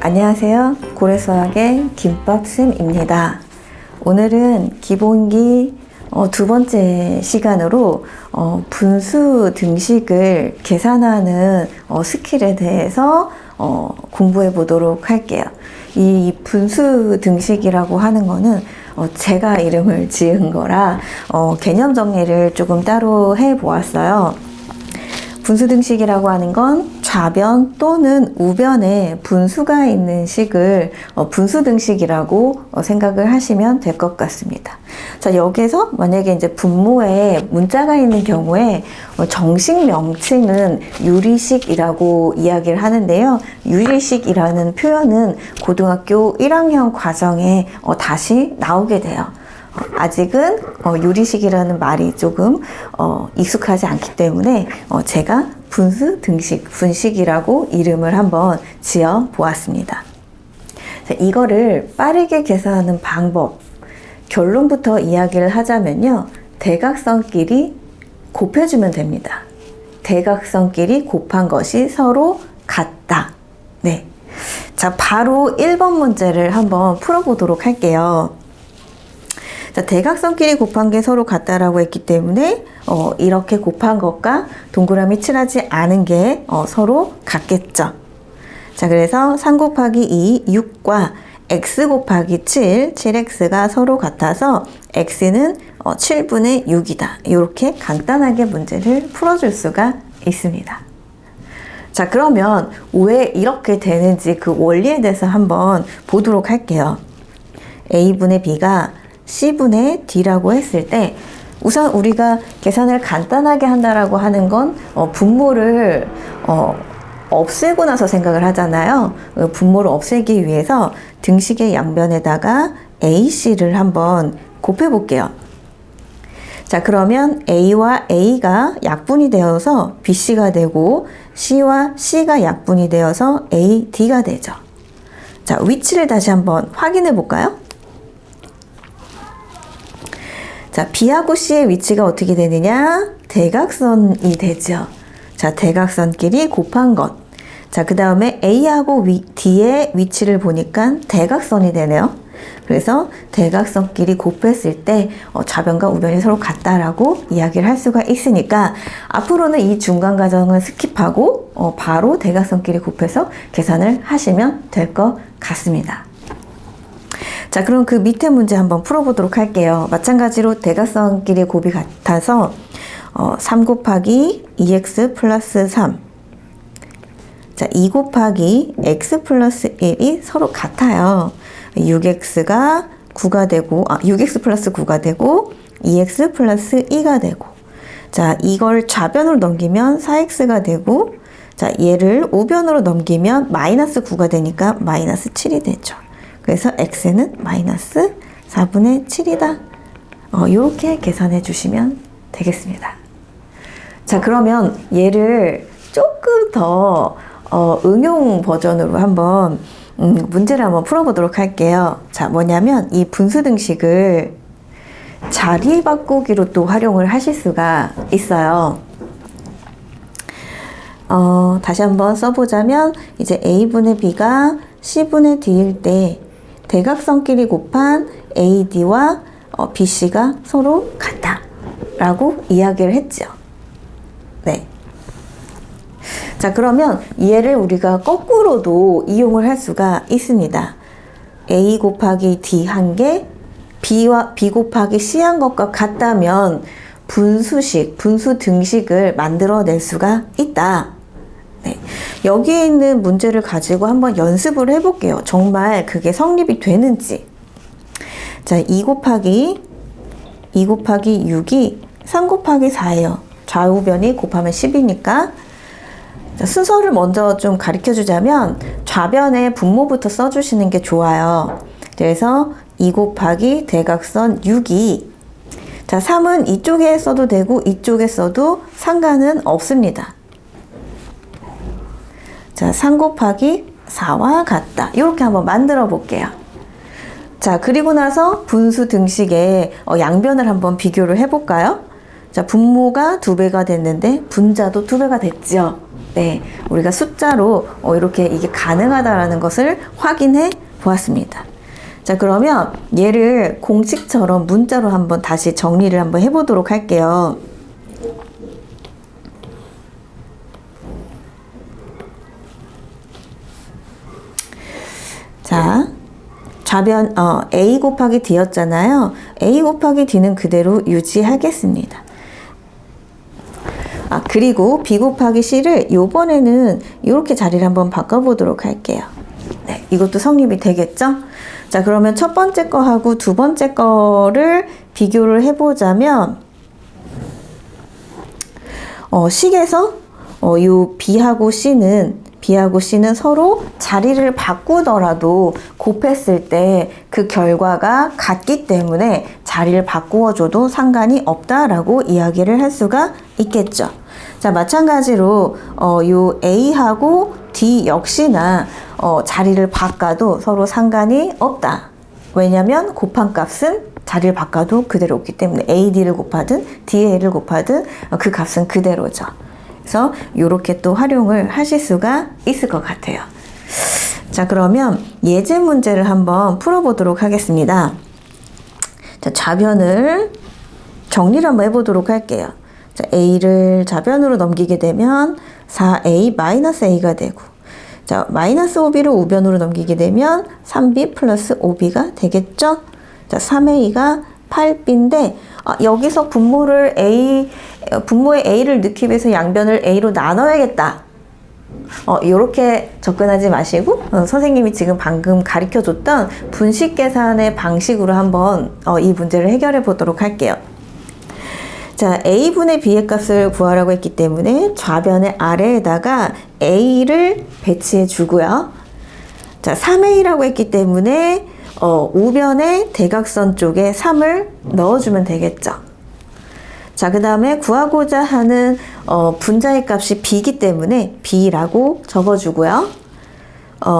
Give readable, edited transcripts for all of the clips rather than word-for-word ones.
안녕하세요. 고래수학의 김밥쌤입니다. 오늘은 기본기 두 번째 시간으로 분수 등식을 계산하는 스킬에 대해서 공부해 보도록 할게요. 이 분수 등식이라고 하는 거는 제가 이름을 지은 거라 개념 정리를 조금 따로 해 보았어요. 분수 등식이라고 하는 건 좌변 또는 우변에 분수가 있는 식을 분수 등식이라고 생각을 하시면 될 것 같습니다. 자, 여기서 만약에 이제 분모에 문자가 있는 경우에 정식 명칭은 유리식이라고 이야기를 하는데요. 유리식이라는 표현은 고등학교 1학년 과정에 다시 나오게 돼요. 아직은 유리식이라는 말이 조금 익숙하지 않기 때문에 제가 분수 등식, 분식이라고 이름을 한번 지어 보았습니다. 자, 이거를 빠르게 계산하는 방법, 결론부터 이야기를 하자면요. 대각선끼리 곱해주면 됩니다. 대각선끼리 곱한 것이 서로 같다. 네. 자, 바로 1번 문제를 한번 풀어보도록 할게요. 자, 대각선끼리 곱한 게 서로 같다라고 했기 때문에 이렇게 곱한 것과 동그라미 칠하지 않은 게 서로 같겠죠. 자, 그래서 3 곱하기 2, 6과 x 곱하기 7, 7x가 서로 같아서 x는 7분의 6이다. 이렇게 간단하게 문제를 풀어줄 수가 있습니다. 자, 그러면 왜 이렇게 되는지 그 원리에 대해서 한번 보도록 할게요. a분의 b가 c분의 d라고 했을 때 우선 우리가 계산을 간단하게 한다라고 하는 건 분모를 없애고 나서 생각을 하잖아요. 분모를 없애기 위해서 등식의 양변에다가 AC를 한번 곱해 볼게요. 자, 그러면 A와 A가 약분이 되어서 BC가 되고 C와 C가 약분이 되어서 AD가 되죠. 자, 위치를 다시 한번 확인해 볼까요? 자, B하고 C의 위치가 어떻게 되느냐? 대각선이 되죠. 자, 대각선끼리 곱한 것. 자, 그 다음에 A하고 D의 위치를 보니까 대각선이 되네요. 그래서 대각선끼리 곱했을 때 좌변과 우변이 서로 같다라고 이야기를 할 수가 있으니까 앞으로는 이 중간 과정을 스킵하고 바로 대각선끼리 곱해서 계산을 하시면 될 것 같습니다. 자, 그럼 그 밑에 문제 한번 풀어보도록 할게요. 마찬가지로 대각선끼리 곱이 같아서 3 곱하기 2x 플러스 3. 자, 2 곱하기 x 플러스 1이 서로 같아요. 6x가 9가 되고, 6x 플러스 9가 되고, 2x 플러스 2가 되고. 자, 이걸 좌변으로 넘기면 4x가 되고, 자, 얘를 우변으로 넘기면 마이너스 9가 되니까 마이너스 7이 되죠. 그래서 x는 마이너스 4분의 7이다. 이렇게 계산해 주시면 되겠습니다. 자, 그러면 얘를 조금 더 응용 버전으로 한번 문제를 한번 풀어보도록 할게요. 자, 뭐냐면 이 분수 등식을 자리 바꾸기로 또 활용을 하실 수가 있어요. 다시 한번 써보자면 이제 a분의 b가 c분의 d일 때 대각선끼리 곱한 AD와 BC가 서로 같다 라고 이야기를 했죠. 네. 자, 그러면 얘를 우리가 거꾸로도 이용을 할 수가 있습니다. A 곱하기 D 한 개, B 곱하기 C 한 것과 같다면 분수식, 분수 등식을 만들어낼 수가 있다. 네. 여기에 있는 문제를 가지고 한번 연습을 해볼게요. 정말 그게 성립이 되는지. 자, 2 곱하기 6이 3 곱하기 4예요. 좌우변이 곱하면 10이니까. 자, 순서를 먼저 좀 가르쳐 주자면 좌변에 분모부터 써주시는 게 좋아요. 그래서 2 곱하기 대각선 6이 자, 3은 이쪽에 써도 되고 이쪽에 써도 상관은 없습니다. 자, 3 곱하기 4와 같다. 이렇게 한번 만들어 볼게요. 자, 그리고 나서 분수 등식의 양변을 한번 비교를 해볼까요? 자, 분모가 2배가 됐는데 분자도 2배가 됐죠. 네, 우리가 숫자로 이렇게 이게 가능하다라는 것을 확인해 보았습니다. 자, 그러면 얘를 공식처럼 문자로 한번 다시 정리를 한번 해보도록 할게요. 자, 좌변 A 곱하기 D였잖아요. A 곱하기 D는 그대로 유지하겠습니다. 그리고 B 곱하기 C를 요번에는 이렇게 자리를 한번 바꿔보도록 할게요. 네, 이것도 성립이 되겠죠? 자, 그러면 첫 번째 거하고 두 번째 거를 비교를 해보자면 식에서 요 B하고 C는 서로 자리를 바꾸더라도 곱했을 때 그 결과가 같기 때문에 자리를 바꾸어줘도 상관이 없다라고 이야기를 할 수가 있겠죠. 자, 마찬가지로 요 A하고 D 역시나 자리를 바꿔도 서로 상관이 없다. 왜냐면 곱한 값은 자리를 바꿔도 그대로 없기 때문에 AD를 곱하든 DA를 곱하든 그 값은 그대로죠. 그래서 이렇게 또 활용을 하실 수가 있을 것 같아요. 자, 그러면 예제 문제를 한번 풀어보도록 하겠습니다. 자, 좌변을 정리를 한번 해보도록 할게요. 자, A를 좌변으로 넘기게 되면 4A-A가 되고, 자, 마이너스 5B를 우변으로 넘기게 되면 3B 플러스 5B가 되겠죠? 자, 3A가 8B인데, 여기서 분모의 A를 넣기 위해서 양변을 A로 나눠야겠다. 이렇게 접근하지 마시고, 선생님이 지금 방금 가르쳐 줬던 분식 계산의 방식으로 한번 이 문제를 해결해 보도록 할게요. 자, A분의 B의 값을 구하라고 했기 때문에 좌변의 아래에다가 A를 배치해 주고요. 자, 3A라고 했기 때문에 우변의 대각선 쪽에 3을 넣어주면 되겠죠. 자, 그 다음에 구하고자 하는 분자의 값이 B이기 때문에 B라고 적어주고요.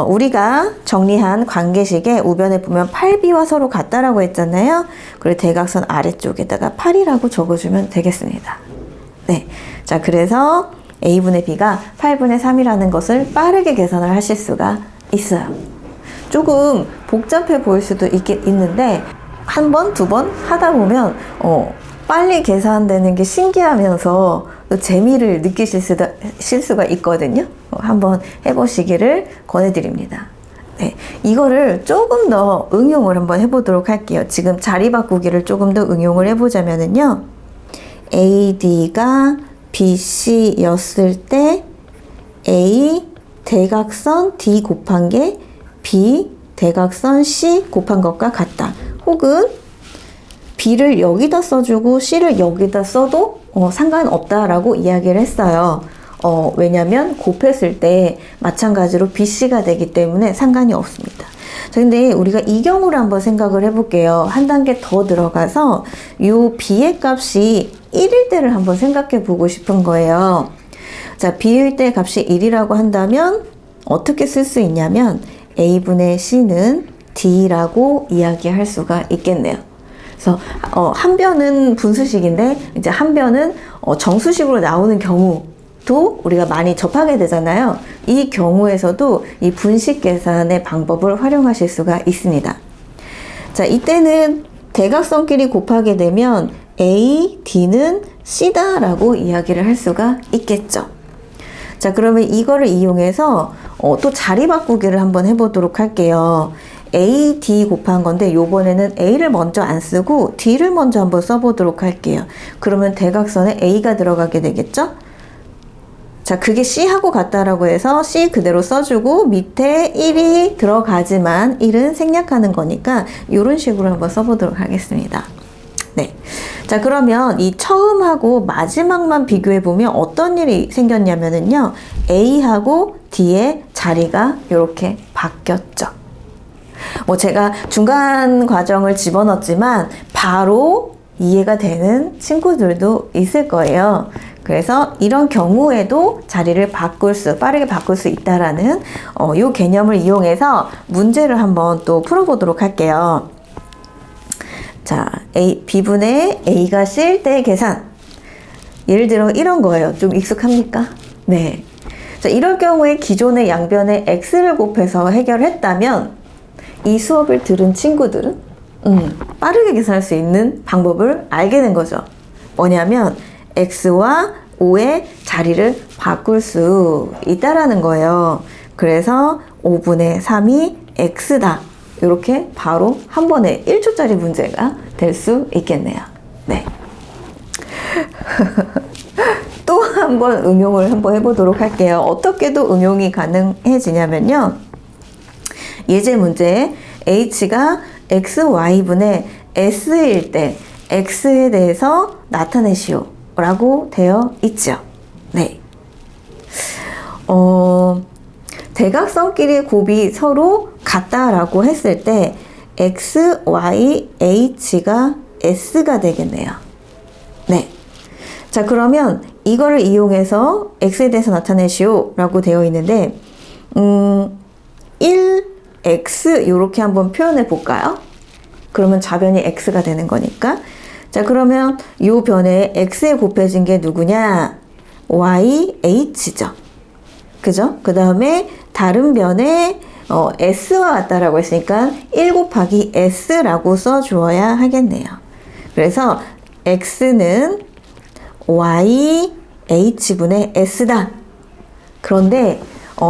우리가 정리한 관계식에 우변에 보면 8B와 서로 같다라고 했잖아요. 그리고 대각선 아래쪽에다가 8이라고 적어주면 되겠습니다. 네. 자, 그래서 A분의 B가 8분의 3이라는 것을 빠르게 계산을 하실 수가 있어요. 조금 복잡해 보일 수도 있는데, 한 번, 두 번 하다 보면, 빨리 계산되는 게 신기하면서 또 재미를 느끼실 수가 있거든요. 한번 해보시기를 권해드립니다. 네, 이거를 조금 더 응용을 한번 해보도록 할게요. 지금 자리 바꾸기를 조금 더 응용을 해보자면은요. AD가 BC였을 때 A 대각선 D 곱한 게 B 대각선 C 곱한 것과 같다. 혹은 B를 여기다 써주고 C를 여기다 써도 상관없다라고 이야기를 했어요. 왜냐면 곱했을 때 마찬가지로 BC가 되기 때문에 상관이 없습니다. 자, 근데 우리가 이 경우를 한번 생각을 해볼게요. 한 단계 더 들어가서 이 B의 값이 1일 때를 한번 생각해 보고 싶은 거예요. 자, B일 때 값이 1이라고 한다면 어떻게 쓸 수 있냐면 A분의 C는 D라고 이야기할 수가 있겠네요. 그래서 한 변은 분수식인데 이제 한 변은 정수식으로 나오는 경우도 우리가 많이 접하게 되잖아요. 이 경우에서도 이 분식 계산의 방법을 활용하실 수가 있습니다. 자, 이때는 대각선끼리 곱하게 되면 A, D는 C다라고 이야기를 할 수가 있겠죠. 자, 그러면 이거를 이용해서 또 자리 바꾸기를 한번 해보도록 할게요. A, D 곱한 건데 요번에는 A를 먼저 안 쓰고 D를 먼저 한번 써보도록 할게요. 그러면 대각선에 A가 들어가게 되겠죠? 자, 그게 C하고 같다라고 해서 C 그대로 써주고 밑에 1이 들어가지만 1은 생략하는 거니까 이런 식으로 한번 써보도록 하겠습니다. 네. 자, 그러면 이 처음하고 마지막만 비교해보면 어떤 일이 생겼냐면은요. A하고 D의 자리가 이렇게 바뀌었죠. 제가 중간 과정을 집어넣었지만 바로 이해가 되는 친구들도 있을 거예요. 그래서 이런 경우에도 자리를 빠르게 바꿀 수 있다라는 이 개념을 이용해서 문제를 한번 또 풀어보도록 할게요. 자, B분의 A가 C일 때의 계산. 예를 들어 이런 거예요. 좀 익숙합니까? 네. 자, 이럴 경우에 기존의 양변에 x를 곱해서 해결했다면 이 수업을 들은 친구들은 빠르게 계산할 수 있는 방법을 알게 된 거죠. 뭐냐면 x와 5의 자리를 바꿀 수 있다라는 거예요. 그래서 5분의 3이 x다. 이렇게 바로 한 번에 1초짜리 문제가 될 수 있겠네요. 네. 또 한 번 응용을 한번 해보도록 할게요. 어떻게도 응용이 가능해지냐면요. 예제 문제에 h가 xy분의 s일 때 x에 대해서 나타내시오 라고 되어 있죠. 네. 대각선끼리의 곱이 서로 같다라고 했을 때 x, y, h가 s가 되겠네요. 네. 자, 그러면 이거를 이용해서 x에 대해서 나타내시오 라고 되어 있는데 1x 이렇게 한번 표현해 볼까요? 그러면 좌변이 x가 되는 거니까. 자, 그러면 이 변에 x에 곱해진 게 누구냐? yh죠. 그죠? 그 다음에 다른 변에 s와 같다라고 했으니까 1 곱하기 s라고 써주어야 하겠네요. 그래서 x는 yh분의 s다. 그런데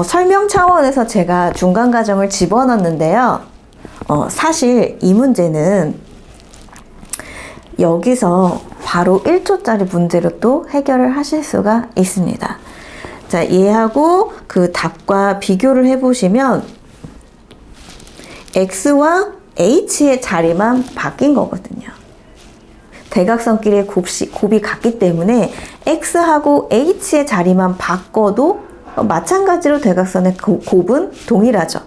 설명 차원에서 제가 중간 과정을 집어넣었는데요. 사실 이 문제는 여기서 바로 1초짜리 문제로 또 해결을 하실 수가 있습니다. 자, 얘하고 그 답과 비교를 해보시면 x와 h의 자리만 바뀐 거거든요. 대각선끼리의 곱이 같기 때문에 x하고 h의 자리만 바꿔도 마찬가지로 대각선의 곱은 동일하죠.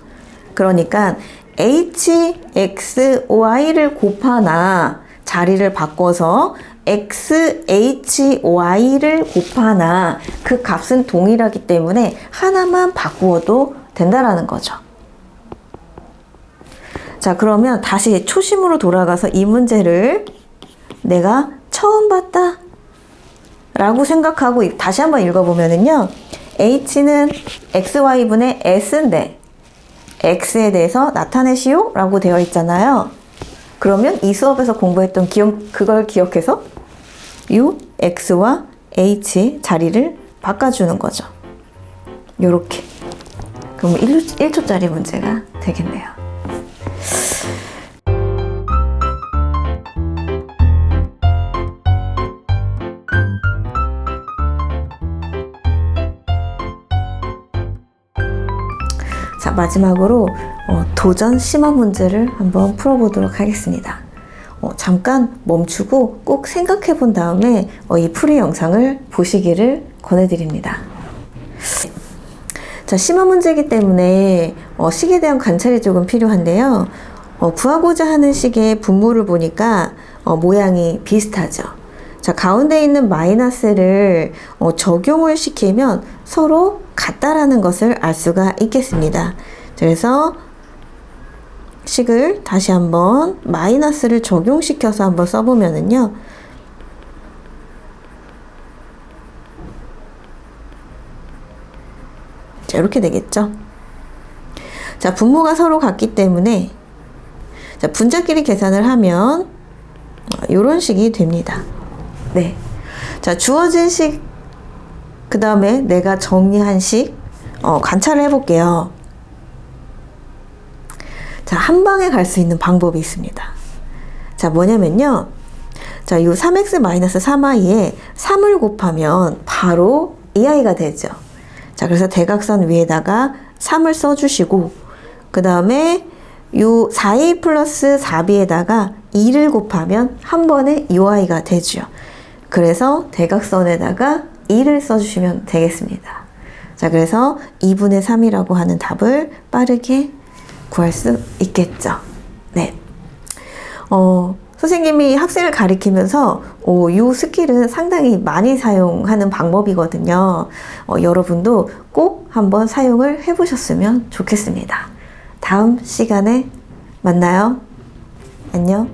그러니까 h, x, y를 곱하나 자리를 바꿔서 x, h, y를 곱하나 그 값은 동일하기 때문에 하나만 바꾸어도 된다라는 거죠. 자, 그러면 다시 초심으로 돌아가서 이 문제를 내가 처음 봤다 라고 생각하고 다시 한번 읽어보면은요. h는 xy분의 s인데 x에 대해서 나타내시오 라고 되어 있잖아요. 그러면 이 수업에서 공부했던 그걸 기억해서 이 x와 h의 자리를 바꿔주는 거죠. 요렇게. 그럼 1초짜리 문제가 되겠네요. 자, 마지막으로 도전 심화 문제를 한번 풀어보도록 하겠습니다. 잠깐 멈추고 꼭 생각해 본 다음에 이 풀이 영상을 보시기를 권해드립니다. 자, 심화 문제이기 때문에 식에 대한 관찰이 조금 필요한데요. 구하고자 하는 식의 분모를 보니까 모양이 비슷하죠. 자, 가운데 있는 마이너스를 적용을 시키면 서로 같다라는 것을 알 수가 있겠습니다. 그래서 식을 다시 한번 마이너스를 적용시켜서 한번 써보면은요. 자, 이렇게 되겠죠. 자, 분모가 서로 같기 때문에 자, 분자끼리 계산을 하면 이런 식이 됩니다. 네. 자, 주어진 식, 그 다음에 내가 정리한 식, 관찰을 해볼게요. 자, 한 방에 갈 수 있는 방법이 있습니다. 자, 뭐냐면요. 자, 요 3x-3i에 3을 곱하면 바로 2i가 되죠. 자, 그래서 대각선 위에다가 3을 써주시고, 그 다음에 요 4a 플러스 4b에다가 2를 곱하면 한 번에 6i가 되죠. 그래서 대각선에다가 2를 써주시면 되겠습니다. 자, 그래서 2분의 3이라고 하는 답을 빠르게 구할 수 있겠죠. 네. 선생님이 학생을 가리키면서 이 스킬은 상당히 많이 사용하는 방법이거든요. 여러분도 꼭 한번 사용을 해보셨으면 좋겠습니다. 다음 시간에 만나요. 안녕.